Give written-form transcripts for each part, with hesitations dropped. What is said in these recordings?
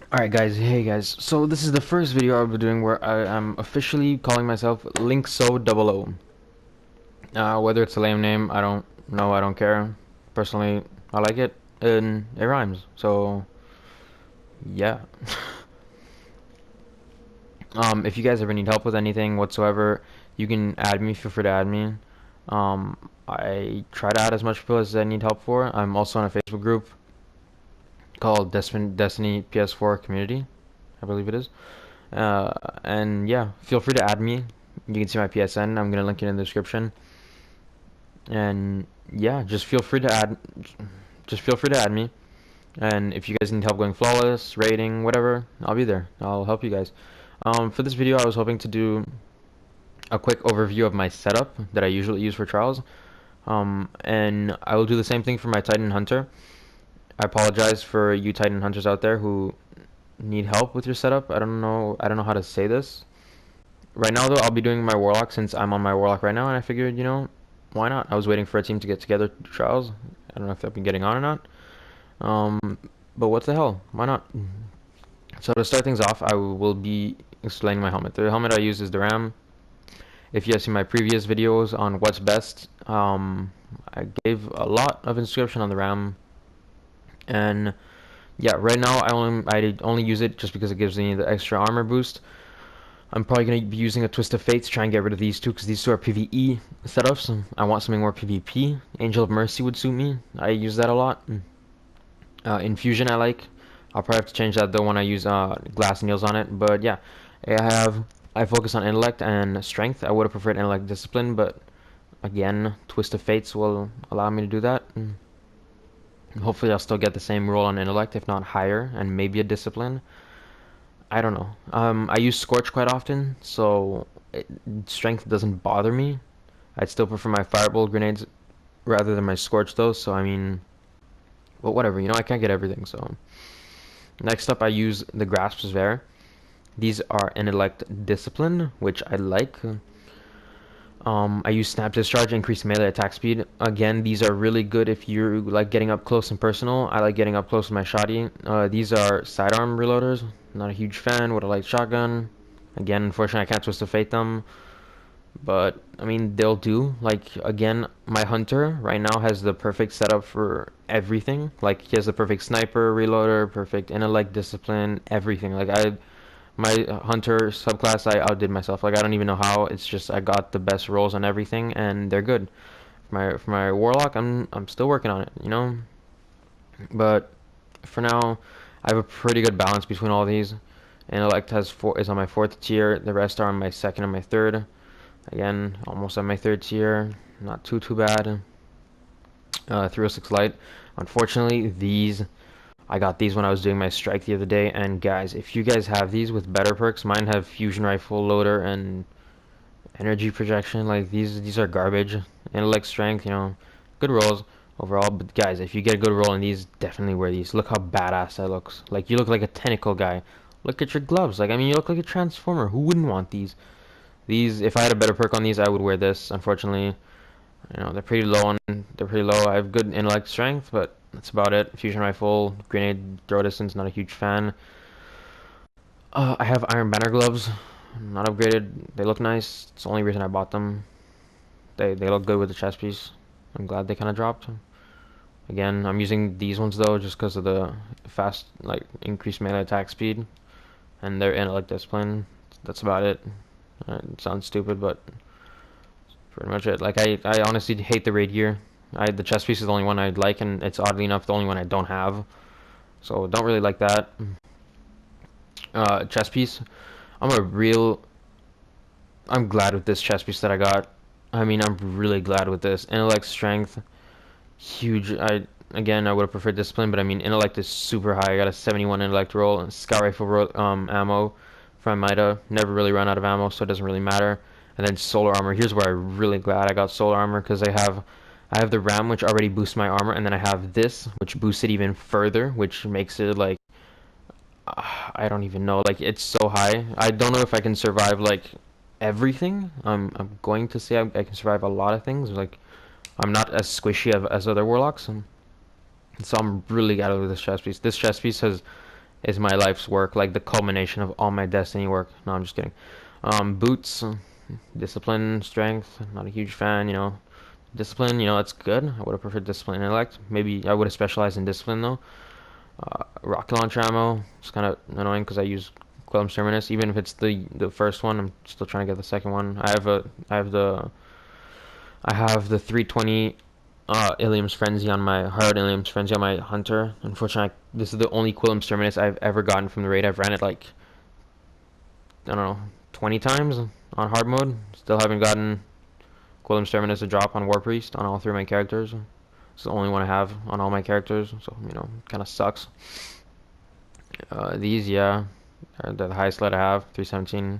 Alright guys, hey guys, so this is the first video I'll be doing where I am officially calling myself Linkso00. Whether it's a lame name, I don't know, I don't care. Personally, I like it, and it rhymes, so yeah. If you guys ever need help with anything whatsoever, you can add me, feel free to add me. I try to add as much people as I need help for. I'm also in a Facebook group called Destiny PS4 Community, I believe it is. And yeah, feel free to add me. You can see my PSN. I'm gonna link it in the description. And yeah, just feel free to add me. And if you guys need help going flawless, rating, whatever, I'll be there. I'll help you guys. For this video, I was hoping to do a quick overview of my setup that I usually use for trials. And I will do the same thing for my Titan Hunter. I apologize for you Titan Hunters out there who need help with your setup. I don't know how to say this. Right now, though, I'll be doing my Warlock since I'm on my Warlock right now, and I figured, why not? I was waiting for a team to get together to do trials. I don't know if they'll be getting on or not. Um, but what the hell? Why not? So to start things off, I will be explaining my helmet. The helmet I use is the Ram. If you have seen my previous videos on what's best, I gave a lot of description on the Ram. And yeah, right now I only use it just because it gives me the extra armor boost. I'm probably going to be using a Twist of Fate to try and get rid of these two because these two are PvE setups. I want something more PvP. Angel of Mercy would suit me. I use that a lot. Infusion I like. I'll probably have to change that though when I use glass nails on it. But yeah, I focus on intellect and strength. I would have preferred intellect discipline, but again, Twist of Fates will allow me to do that. Hopefully I'll still get the same roll on intellect, if not higher, and maybe a discipline. I don't know. I use Scorch quite often, so strength doesn't bother me. I'd still prefer my Firebolt grenades rather than my Scorch though, so I mean, but whatever, I can't get everything, so. Next up, I use the Grasp Sphere. These are intellect discipline, which I like. I use Snap Discharge, increase melee attack speed. Again, these are really good if you like getting up close and personal. I like getting up close with my shotty. These are sidearm reloaders. Not a huge fan. Would have liked shotgun. Again, unfortunately, I can't Twist of Fate them. But, I mean, they'll do. Like, again, my Hunter right now has the perfect setup for everything. Like, he has the perfect sniper, reloader, perfect intellect, discipline, everything. Like, my Hunter subclass, I outdid myself. Like, I don't even know how. It's just I got the best rolls on everything, and they're good. For my Warlock, I'm still working on it. But for now, I have a pretty good balance between all these. Intellect is on my fourth tier. The rest are on my second and my third. Again, almost on my third tier. Not too bad. 306 Light. Unfortunately, I got these when I was doing my strike the other day, and guys, if you guys have these with better perks, mine have fusion rifle loader and energy projection. Like these are garbage. Intellect strength, good rolls overall. But guys, if you get a good roll in these, definitely wear these. Look how badass that looks. Like you look like a tentacle guy. Look at your gloves. Like I mean, you look like a transformer. Who wouldn't want these? If I had a better perk on these, I would wear this. Unfortunately, they're pretty low they're pretty low. I have good intellect strength, but that's about it. Fusion rifle, grenade throw distance, not a huge fan. I have iron banner gloves, not upgraded. They look nice. It's the only reason I bought them. They look good with the chest piece. I'm glad they kind of dropped. Again, I'm using these ones though, just because of the fast, like increased melee attack speed, and their intellect discipline. That's about it. It sounds stupid, but pretty much it. Like I honestly hate the raid gear. The chest piece is the only one I like, and it's oddly enough the only one I don't have. So don't really like that. Chest piece. I'm glad with this chest piece that I got. I mean, I'm really glad with this. Intellect strength, huge. I would have preferred discipline, but I mean, intellect is super high. I got a 71 intellect roll and scout rifle ammo from Mida. Never really run out of ammo, so it doesn't really matter. And then solar armor. Here's where I'm really glad I got solar armor because I have the ram which already boosts my armor, and then I have this which boosts it even further, which makes it like I don't even know. Like it's so high. I don't know if I can survive like everything. I'm going to say I can survive a lot of things. Like I'm not as squishy as other warlocks. So I'm really glad with this chest piece. This chest piece has is my life's work, like the culmination of all my destiny work. No, I'm just kidding. Boots, discipline, strength. Not a huge fan, you know. Discipline, you know, that's good. I would have preferred discipline and intellect. Maybe I would have specialized in discipline though. Rocket launcher ammo. It's kind of annoying because I use Quellum Terminus. Even if it's the first one, I'm still trying to get the second one. I have the 320 Ilium's Frenzy on my Ilium's Frenzy on my Hunter. Unfortunately, this is the only Quillum's Terminus I've ever gotten from the raid. I've ran it like, I don't know, 20 times on hard mode. Still haven't gotten Quillum's Terminus a drop on War Priest on all three of my characters. It's the only one I have on all my characters, so, you know, kind of sucks. These, yeah, are the highest lead I have, 317.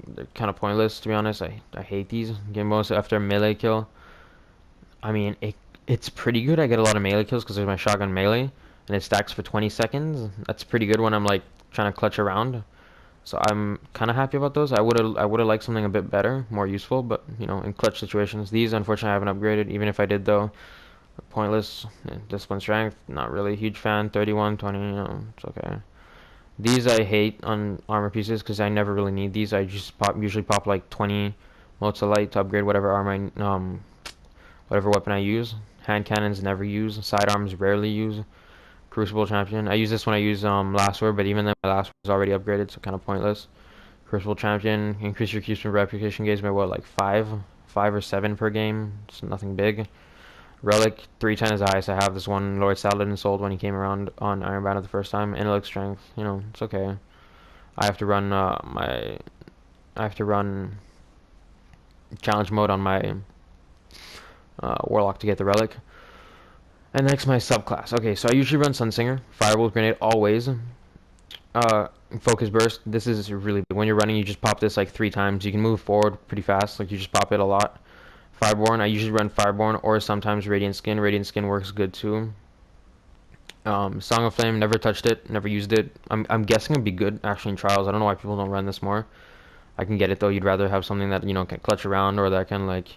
They're kind of pointless, to be honest. I hate these. Game bonus after a melee kill. I mean, it's pretty good. I get a lot of melee kills because there's my shotgun melee, and it stacks for 20 seconds. That's pretty good when I'm like trying to clutch around. So I'm kind of happy about those. I would have liked something a bit better, more useful, but you know, in clutch situations, these unfortunately I haven't upgraded. Even if I did though, pointless. Discipline strength, not really a huge fan. 31, 20, you know, it's okay. These I hate on armor pieces because I never really need these. I just usually pop like 20 motes of light to upgrade whatever armor whatever weapon I use. Hand cannons never use. Sidearms rarely use. Crucible champion. I use this when I use last word, but even then my last word is already upgraded, so kind of pointless. Crucible champion. Increase your cubes from replication gaze by what, like 5 or 7 per game. It's nothing big. Relic 310 is the highest I have. This one Lord Saladin sold when he came around on Iron Banner the first time. Intellect strength. You know, it's okay. I have to run I have to run challenge mode on my Warlock to get the relic. And next, my subclass. Okay, so I usually run Sunsinger, Firebolt Grenade always. Focus Burst. This is really big. When you're running, you just pop this like 3 times. You can move forward pretty fast. Like you just pop it a lot. Fireborn. I usually run Fireborn or sometimes Radiant Skin. Radiant Skin works good too. Song of Flame. Never touched it. Never used it. I'm guessing it'd be good actually in trials. I don't know why people don't run this more. I can get it though. You'd rather have something that, you know, can clutch around or that can like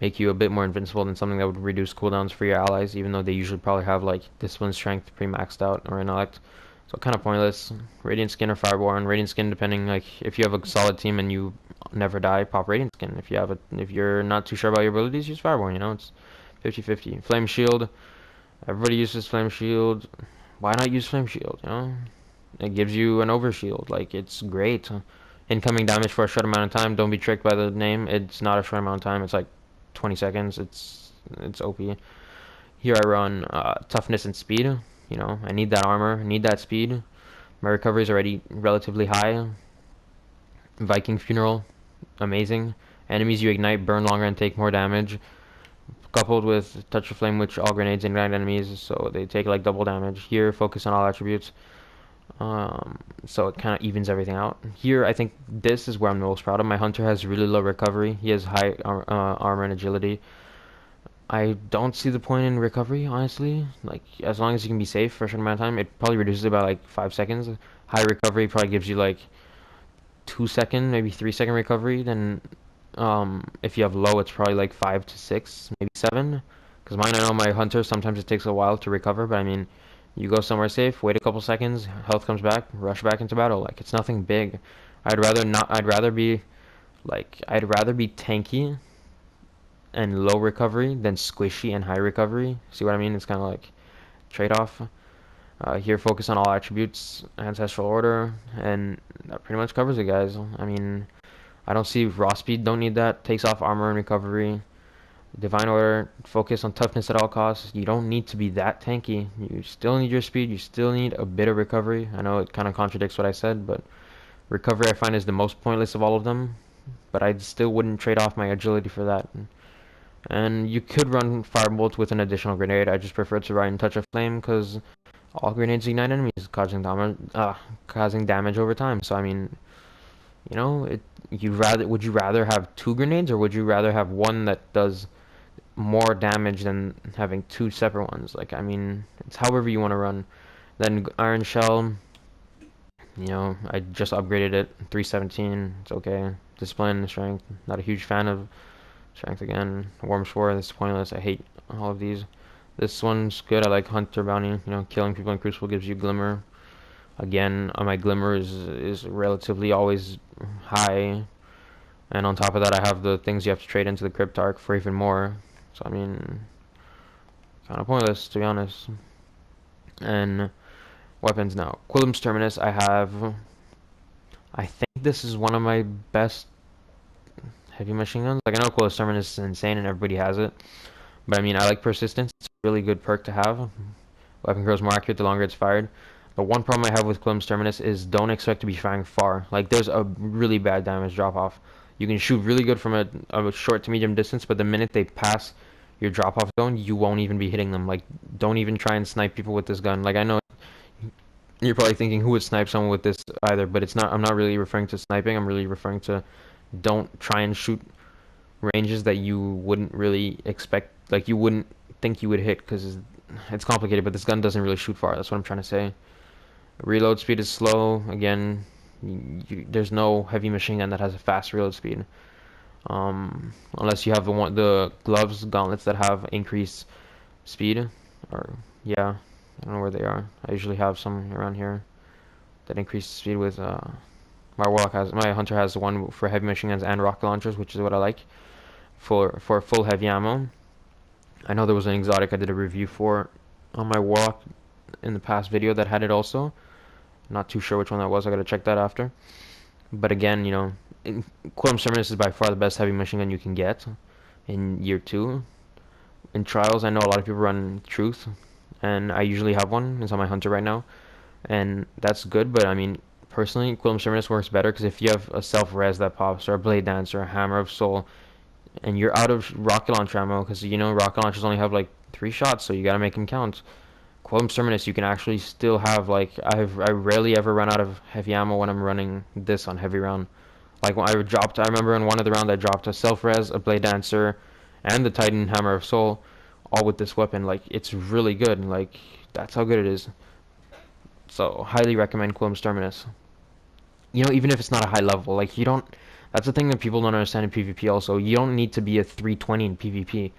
make you a bit more invincible than something that would reduce cooldowns for your allies, even though they usually probably have like discipline strength pre-maxed out or intellect. So kind of pointless. Radiant Skin or Fireborn. Radiant Skin, depending, like if you have a solid team and you never die, pop Radiant Skin. If you're not too sure about your abilities, use Fireborn. You know, it's 50-50. Flame Shield. Everybody uses Flame Shield. Why not use Flame Shield? You know, it gives you an overshield. Like it's great. Incoming damage for a short amount of time. Don't be tricked by the name. It's not a short amount of time. It's like 20 seconds. It's OP. Here I run toughness and speed. You know, I need that armor, I need that speed. My recovery is already relatively high. Viking Funeral, amazing. Enemies you ignite burn longer and take more damage. Coupled with Touch of Flame, which all grenades ignite enemies, so they take like double damage. Here, focus on all attributes. So it kind of evens everything out. Here, I think this is where I'm the most proud of. My Hunter has really low recovery. He has high armor and agility. I don't see the point in recovery, honestly. Like, as long as you can be safe for a certain amount of time, it probably reduces it by like 5 seconds. High recovery probably gives you like 2 second, maybe 3 second recovery. Then, if you have low, it's probably like 5 to 6, maybe 7. Because mine, I know my Hunter, sometimes it takes a while to recover, but I mean, you go somewhere safe, wait a couple seconds, health comes back, rush back into battle. Like, it's nothing big. I'd rather be tanky and low recovery than squishy and high recovery. See what I mean? It's kind of like trade-off. Here, focus on all attributes, ancestral order, and that pretty much covers it, guys. I mean, I don't see raw speed. Don't need that. Takes off armor and recovery. Divine order, focus on toughness at all costs. You don't need to be that tanky. You still need your speed. You still need a bit of recovery. I know it kind of contradicts what I said, but recovery I find is the most pointless of all of them. But I still wouldn't trade off my agility for that. And you could run Firebolt with an additional grenade. I just prefer to run Touch of Flame because all grenades ignite enemies, causing damage over time. So I mean, you know, would you rather have 2 grenades or would you rather have one that does more damage than having 2 separate ones? Like, I mean, it's however you want to run. Then Iron Shell, you know, I just upgraded it, 317. It's okay. Discipline, strength, not a huge fan of strength again. Warm Sword, this is pointless. I hate all of these. This one's good. I like Hunter Bounty. You know, killing people in Crucible gives you Glimmer. Again, my glimmer is relatively always high, and on top of that, I have the things you have to trade into the Cryptarch for even more. So I mean, kind of pointless to be honest. And weapons now. Quilum's Terminus, I think this is one of my best heavy machine guns. Like I know Quilum's Terminus is insane and everybody has it, but I mean I like persistence. It's a really good perk to have. Weapon grows more accurate the longer it's fired. But one problem I have with Quilum's Terminus is don't expect to be firing far. Like there's a really bad damage drop off. You can shoot really good from a short to medium distance, but the minute they pass your drop off zone, you won't even be hitting them. Like don't even try and snipe people with this gun. Like I know you're probably thinking who would snipe someone with this either, but it's not. I'm not really referring to sniping. I'm really referring to don't try and shoot ranges that you wouldn't really expect, like you wouldn't think you would hit, because it's complicated. But this gun doesn't really shoot far. That's what I'm trying to say. Reload speed is slow. Again, there's no heavy machine gun that has a fast reload speed, unless you have the gloves, gauntlets that have increased speed, or yeah. I don't know where they are. I usually have some around here that increase speed with my hunter has one for heavy machine guns and rocket launchers, which is what I like for full heavy ammo. I know there was an exotic I did a review for on my Warlock in the past video that had it also. Not too sure which one that was. I gotta check that after. But again, you know, Quilum's Terminus is by far the best heavy machine gun you can get in year 2. In trials, I know a lot of people run Truth, and I usually have one. It's on my hunter right now, and that's good. But I mean, personally, Quilum's Terminus works better because if you have a self-res that pops, or a Blade Dance, or a Hammer of Soul, and you're out of rocket launcher ammo, because you know rocket launchers only have like 3 shots, so you gotta make them count. Quilum's Terminus, you can actually still have, like, I rarely ever run out of heavy ammo when I'm running this on heavy round. Like when I remember in one of the rounds I dropped a self-res, a Blade Dancer, and the Titan Hammer of Soul, all with this weapon. Like, it's really good. Like, that's how good it is. So, highly recommend Quilum's Terminus. You know, even if it's not a high level, like, you don't, that's the thing that people don't understand in PvP also. You don't need to be a 320 in PvP.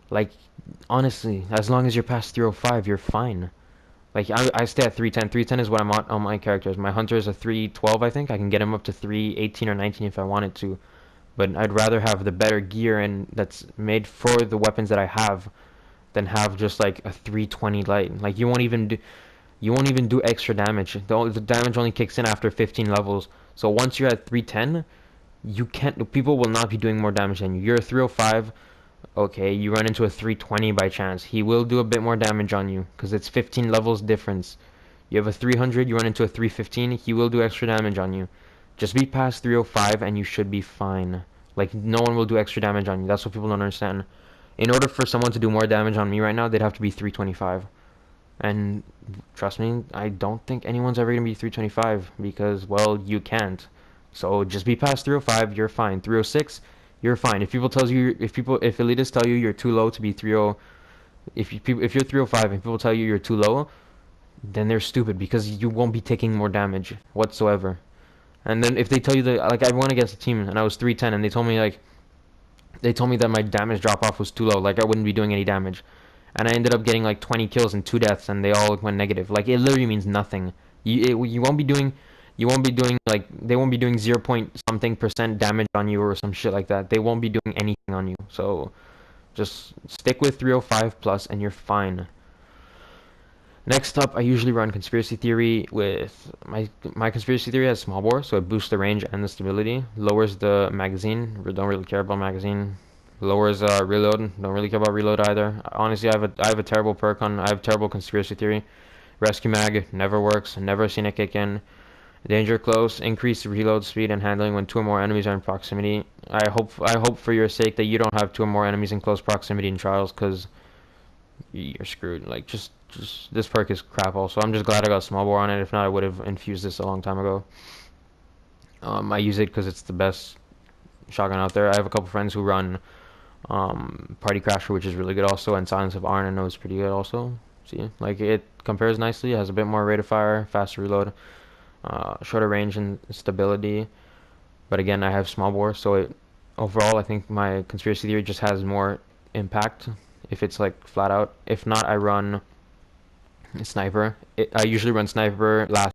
Like, honestly, as long as you're past 305, you're fine. Like, I stay at 310. 310 is what I'm on my characters. My hunter is a 312, I think. I can get him up to 318 or 19 if I wanted to. But I'd rather have the better gear and that's made for the weapons that I have than have just like a 320 light. Like, you won't even do extra damage. The damage only kicks in after 15 levels. So once you're at 310, you can't. People will not be doing more damage than you. You're a 305. Okay, you run into a 320 by chance. He will do a bit more damage on you because it's 15 levels difference. You have a 300, you run into a 315, he will do extra damage on you. Just be past 305 and you should be fine. Like, no one will do extra damage on you. That's what people don't understand. In order for someone to do more damage on me right now, they'd have to be 325. And trust me, I don't think anyone's ever going to be 325 because, well, you can't. So just be past 305, you're fine. 306, you're fine. If elitists tell you you're too low to be 30, if you're 305 and people tell you you're too low, then they're stupid because you won't be taking more damage whatsoever. And then if they tell you that, like, I went against a team and I was 310 and they told me that my damage drop off was too low, like I wouldn't be doing any damage. And I ended up getting like 20 kills and 2 deaths and they all went negative. Like, it literally means nothing. You won't be doing like, they won't be doing 0 point something percent damage on you or some shit like that. They won't be doing anything on you. So just stick with 305 plus and you're fine. Next up, I usually run Conspiracy Theory with my Conspiracy Theory has small bore, so it boosts the range and the stability, lowers the magazine. Don't really care about magazine. Lowers reload. Don't really care about reload either. Honestly, I have a terrible perk on. I have terrible Conspiracy Theory. Rescue mag never works. Never seen it kick in. Danger close. Increase reload speed and handling when 2 or more enemies are in proximity. I hope for your sake that you don't have 2 or more enemies in close proximity in trials, because you're screwed. Like, just this perk is crap also. I'm just glad I got small bore on it. If not, I would have infused this a long time ago. I use it because it's the best shotgun out there. I have a couple friends who run Party Crasher, which is really good also, and Silence of Arn, I know is pretty good also. See, like, it compares nicely. It has a bit more rate of fire, faster reload, shorter range and stability. But again, I have small bore, so overall, I think my Conspiracy Theory just has more impact if it's like flat out. If not, I run Sniper. I usually run Sniper last